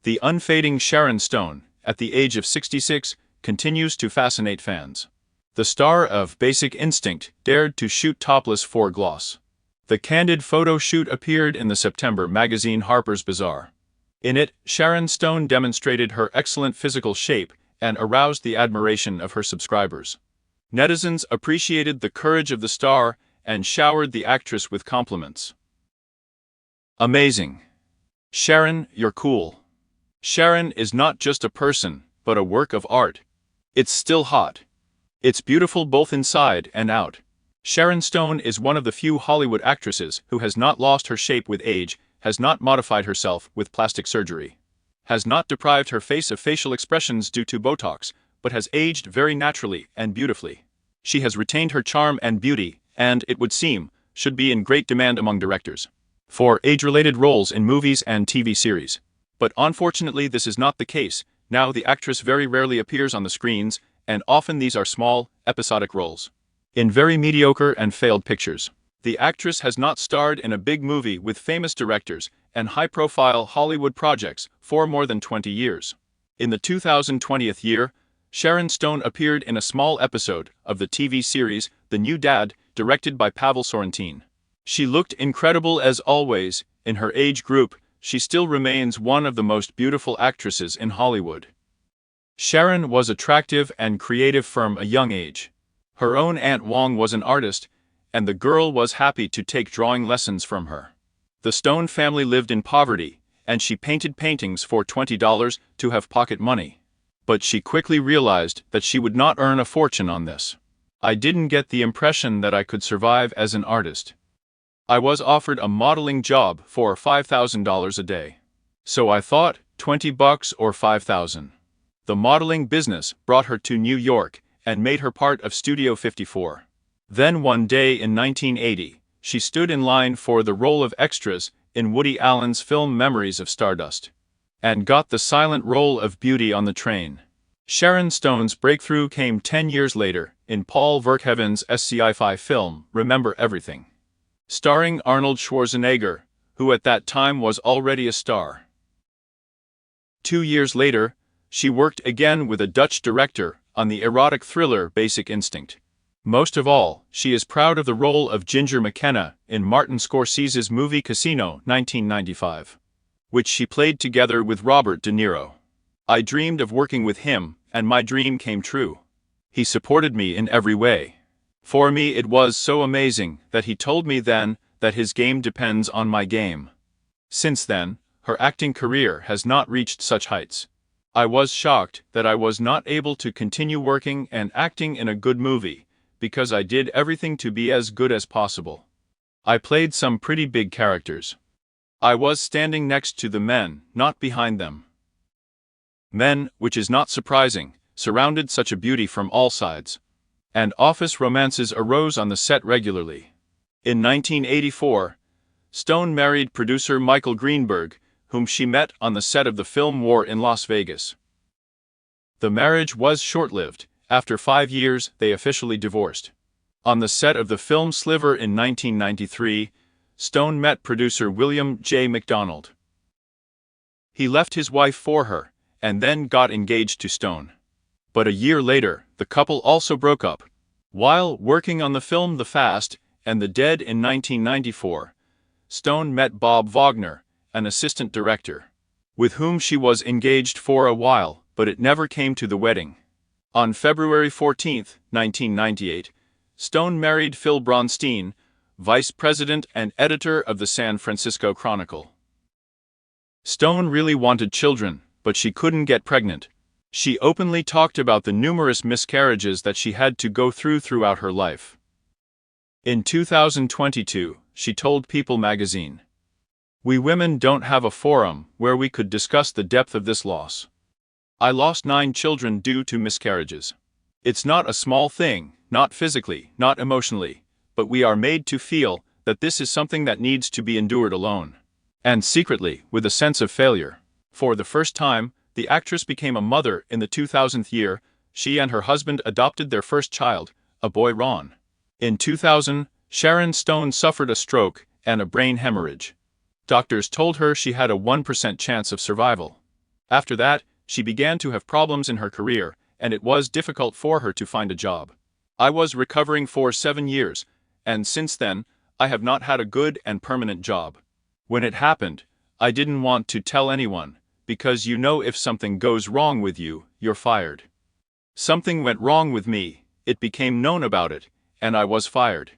The unfading Sharon Stone, at the age of 66, continues to fascinate fans. The star of Basic Instinct dared to shoot topless for Gloss. The candid photo shoot appeared in the September magazine Harper's Bazaar. In it, Sharon Stone demonstrated her excellent physical shape and aroused the admiration of her subscribers. Netizens appreciated the courage of the star and showered the actress with compliments. Amazing. Sharon, you're cool. Sharon is not just a person, but a work of art. It's still hot. It's beautiful both inside and out. Sharon Stone is one of the few Hollywood actresses who has not lost her shape with age, has not modified herself with plastic surgery, has not deprived her face of facial expressions due to Botox, but has aged very naturally and beautifully. She has retained her charm and beauty, and, it would seem, should be in great demand among directors for age-related roles in movies and TV series. But unfortunately this is not the case. Now the actress very rarely appears on the screens, and often these are small, episodic roles in very mediocre and failed pictures. The actress has not starred in a big movie with famous directors and high-profile Hollywood projects for more than 20 years. In the 2020th year, Sharon Stone appeared in a small episode of the TV series The New Dad, directed by Pavel Sorrentin. She looked incredible as always. In her age group, she still remains one of the most beautiful actresses in Hollywood. Sharon was attractive and creative from a young age. Her own Aunt Wong was an artist, and the girl was happy to take drawing lessons from her. The Stone family lived in poverty, and she painted paintings for $20 to have pocket money. But she quickly realized that she would not earn a fortune on this. I didn't get the impression that I could survive as an artist. I was offered a modeling job for $5,000 a day. So I thought, $20 or $5,000. The modeling business brought her to New York and made her part of Studio 54. Then one day in 1980, she stood in line for the role of extras in Woody Allen's film Memories of Stardust, and got the silent role of Beauty on the Train. Sharon Stone's breakthrough came 10 years later in Paul Verhoeven's sci-fi film Remember Everything, starring Arnold Schwarzenegger, who at that time was already a star. 2 years later, she worked again with a Dutch director on the erotic thriller Basic Instinct. Most of all, she is proud of the role of Ginger McKenna in Martin Scorsese's movie Casino 1995, which she played together with Robert De Niro. I dreamed of working with him, and my dream came true. He supported me in every way. For me it was so amazing that he told me then that his game depends on my game. Since then, her acting career has not reached such heights. I was shocked that I was not able to continue working and acting in a good movie, because I did everything to be as good as possible. I played some pretty big characters. I was standing next to the men, not behind them. Men, which is not surprising, surrounded such a beauty from all sides. And office romances arose on the set regularly. In 1984, Stone married producer Michael Greenberg, whom she met on the set of the film War in Las Vegas. The marriage was short-lived. After 5 years, they officially divorced. On the set of the film Sliver in 1993, Stone met producer William J. McDonald. He left his wife for her, and then got engaged to Stone. But a year later, the couple also broke up. While working on the film The Fast and the Dead in 1994, Stone met Bob Wagner, an assistant director, with whom she was engaged for a while, but it never came to the wedding. On February 14, 1998, Stone married Phil Bronstein, vice president and editor of the San Francisco Chronicle. Stone really wanted children, but she couldn't get pregnant. She openly talked about the numerous miscarriages that she had to go through throughout her life. In 2022, she told People magazine, "We women don't have a forum where we could discuss the depth of this loss. I lost 9 children due to miscarriages. It's not a small thing, not physically, not emotionally, but we are made to feel that this is something that needs to be endured alone. And secretly, with a sense of failure." For the first time, the actress became a mother in the 2000th year. She and her husband adopted their first child, a boy Ron. In 2000, Sharon Stone suffered a stroke and a brain hemorrhage. Doctors told her she had a 1% chance of survival. After that, she began to have problems in her career, and it was difficult for her to find a job. I was recovering for 7 years, and since then, I have not had a good and permanent job. When it happened, I didn't want to tell anyone, because you know if something goes wrong with you, you're fired. Something went wrong with me, it became known about it, and I was fired.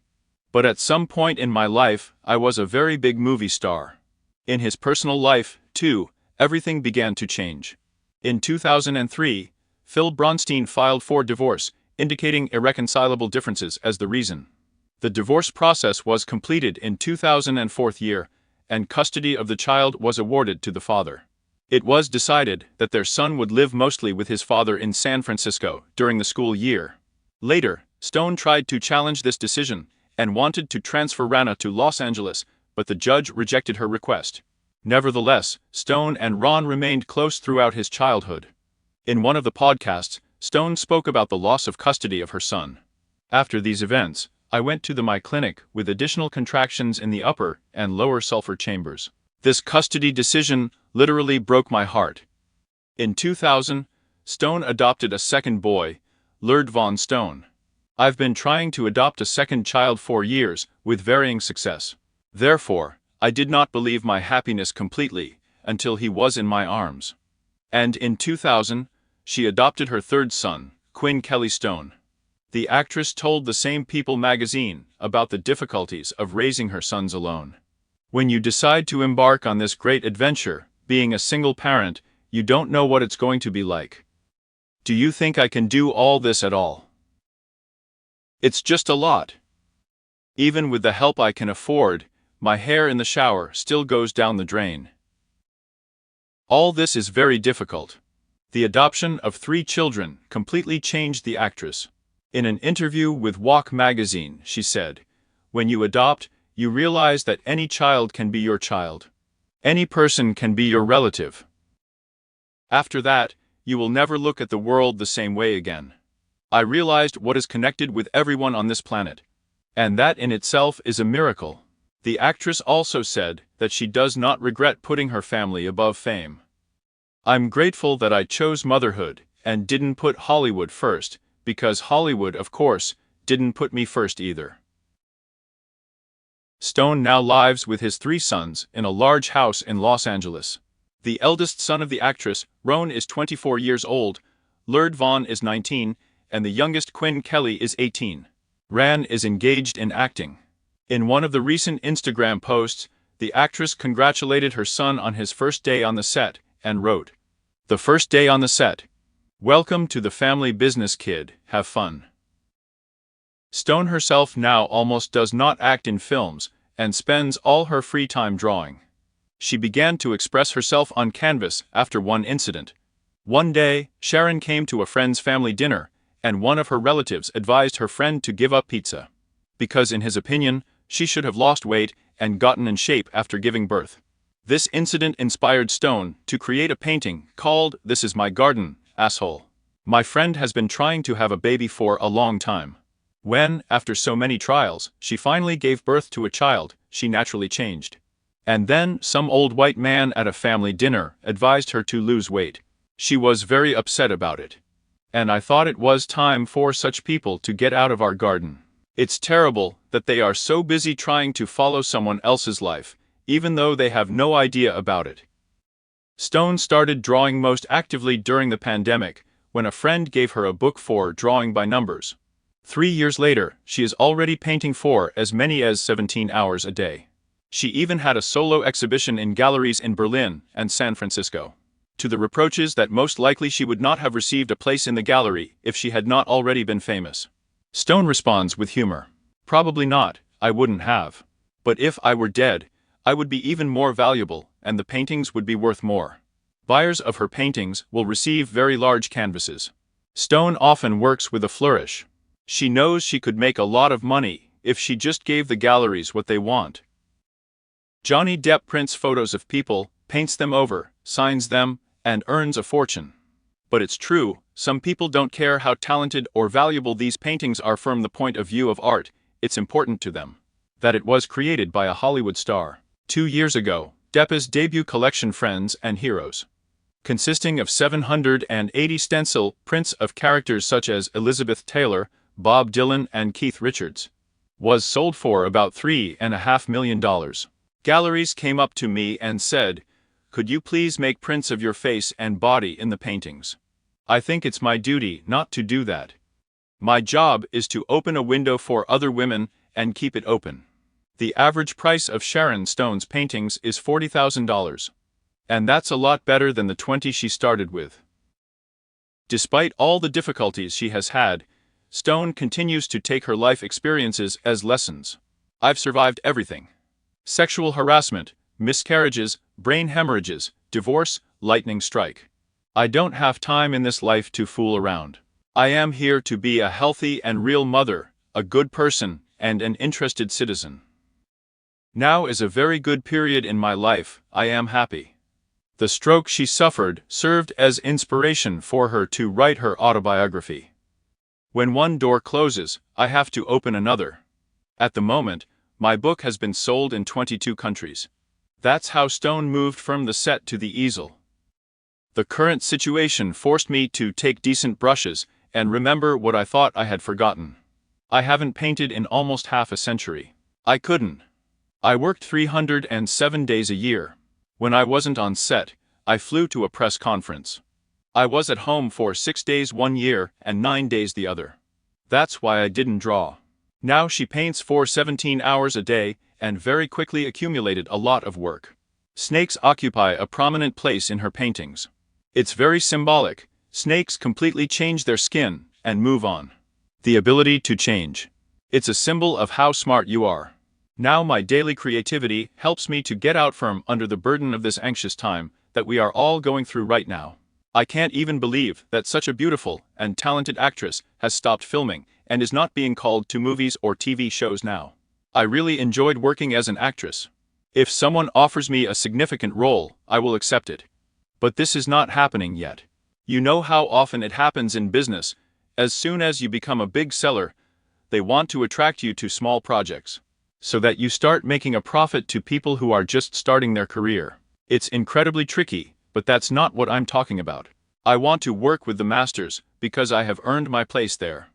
But at some point in my life, I was a very big movie star. In his personal life, too, everything began to change. In 2003, Phil Bronstein filed for divorce, indicating irreconcilable differences as the reason. The divorce process was completed in 2004, and custody of the child was awarded to the father. It was decided that their son would live mostly with his father in San Francisco during the school year. Later, Stone tried to challenge this decision and wanted to transfer Rana to Los Angeles, but the judge rejected her request. Nevertheless, Stone and Ron remained close throughout his childhood. In one of the podcasts, Stone spoke about the loss of custody of her son. After these events, I went to my clinic with additional contractions in the upper and lower sulfur chambers. This custody decision literally broke my heart. In 2000, Stone adopted a second boy, Lerd von Stone. I've been trying to adopt a second child for years, with varying success. Therefore, I did not believe my happiness completely, until he was in my arms. And in 2000, she adopted her third son, Quinn Kelly Stone. The actress told the same People magazine about the difficulties of raising her sons alone. When you decide to embark on this great adventure, being a single parent, you don't know what it's going to be like. Do you think I can do all this at all? It's just a lot. Even with the help I can afford, my hair in the shower still goes down the drain. All this is very difficult. The adoption of 3 children completely changed the actress. In an interview with Walk magazine, she said, "When you adopt, you realize that any child can be your child. Any person can be your relative. After that, you will never look at the world the same way again. I realized what is connected with everyone on this planet. And that in itself is a miracle." The actress also said that she does not regret putting her family above fame. "I'm grateful that I chose motherhood and didn't put Hollywood first, because Hollywood, of course, didn't put me first either." Stone now lives with his 3 sons in a large house in Los Angeles. The eldest son of the actress, Ron, is 24 years old, Lerd von is 19, and the youngest Quinn Kelly is 18. Ran is engaged in acting. In one of the recent Instagram posts, the actress congratulated her son on his first day on the set, and wrote, "The first day on the set. Welcome to the family business, kid, have fun." Stone herself now almost does not act in films, and spends all her free time drawing. She began to express herself on canvas after one incident. One day, Sharon came to a friend's family dinner, and one of her relatives advised her friend to give up pizza. Because in his opinion, she should have lost weight and gotten in shape after giving birth. This incident inspired Stone to create a painting called "This Is My Garden, Asshole. My friend has been trying to have a baby for a long time. When, after so many trials, she finally gave birth to a child, she naturally changed. And then some old white man at a family dinner advised her to lose weight. She was very upset about it. And I thought it was time for such people to get out of our garden. It's terrible that they are so busy trying to follow someone else's life, even though they have no idea about it." Stone started drawing most actively during the pandemic, when a friend gave her a book for drawing by numbers. 3 years later, she is already painting for as many as 17 hours a day. She even had a solo exhibition in galleries in Berlin and San Francisco. To the reproaches that most likely she would not have received a place in the gallery if she had not already been famous, Stone responds with humor, "Probably not, I wouldn't have. But if I were dead, I would be even more valuable, and the paintings would be worth more. Buyers of her paintings will receive very large canvases." Stone often works with a flourish. She knows she could make a lot of money if she just gave the galleries what they want. Johnny Depp prints photos of people, paints them over, signs them, and earns a fortune. But it's true, some people don't care how talented or valuable these paintings are from the point of view of art. It's important to them that it was created by a Hollywood star. 2 years ago, Depp's debut collection Friends and Heroes consisting of 780 stencil prints of characters such as Elizabeth Taylor, Bob Dylan, and Keith Richards, was sold for about $3.5 million. Galleries came up to me and said, "Could you please make prints of your face and body in the paintings?" I think it's my duty not to do that. My job is to open a window for other women and keep it open. The average price of Sharon Stone's paintings is $40,000. And that's a lot better than the 20 she started with. Despite all the difficulties she has had, Stone continues to take her life experiences as lessons. I've survived everything: sexual harassment, miscarriages, brain hemorrhages, divorce, lightning strike. I don't have time in this life to fool around. I am here to be a healthy and real mother, a good person, and an interested citizen. Now is a very good period in my life. I am happy. The stroke she suffered served as inspiration for her to write her autobiography. When one door closes, I have to open another. At the moment, my book has been sold in 22 countries. That's how Stone moved from the set to the easel. The current situation forced me to take decent brushes and remember what I thought I had forgotten. I haven't painted in almost half a century. I couldn't. I worked 307 days a year. When I wasn't on set, I flew to a press conference. I was at home for 6 days one year and 9 days the other. That's why I didn't draw. Now she paints for 17 hours a day and very quickly accumulated a lot of work. Snakes occupy a prominent place in her paintings. It's very symbolic. Snakes completely change their skin and move on. The ability to change. It's a symbol of how smart you are. Now my daily creativity helps me to get out from under the burden of this anxious time that we are all going through right now. I can't even believe that such a beautiful and talented actress has stopped filming and is not being called to movies or TV shows now. I really enjoyed working as an actress. If someone offers me a significant role, I will accept it. But this is not happening yet. You know how often it happens in business. As soon as you become a big seller, they want to attract you to small projects, so that you start making a profit to people who are just starting their career. It's incredibly tricky, but that's not what I'm talking about. I want to work with the masters because I have earned my place there.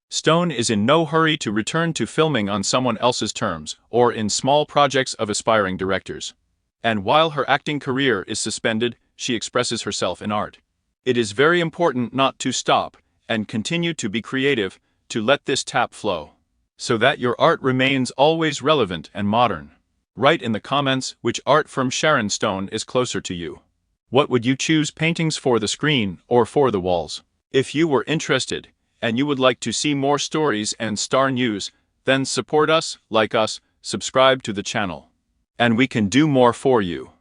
Stone is in no hurry to return to filming on someone else's terms or in small projects of aspiring directors. And while her acting career is suspended, she expresses herself in art. It is very important not to stop and continue to be creative, to let this tap flow, so that your art remains always relevant and modern. Write in the comments which art from Sharon Stone is closer to you. What would you choose, paintings for the screen or for the walls? If you were interested and you would like to see more stories and star news, then support us, like us, subscribe to the channel, and we can do more for you.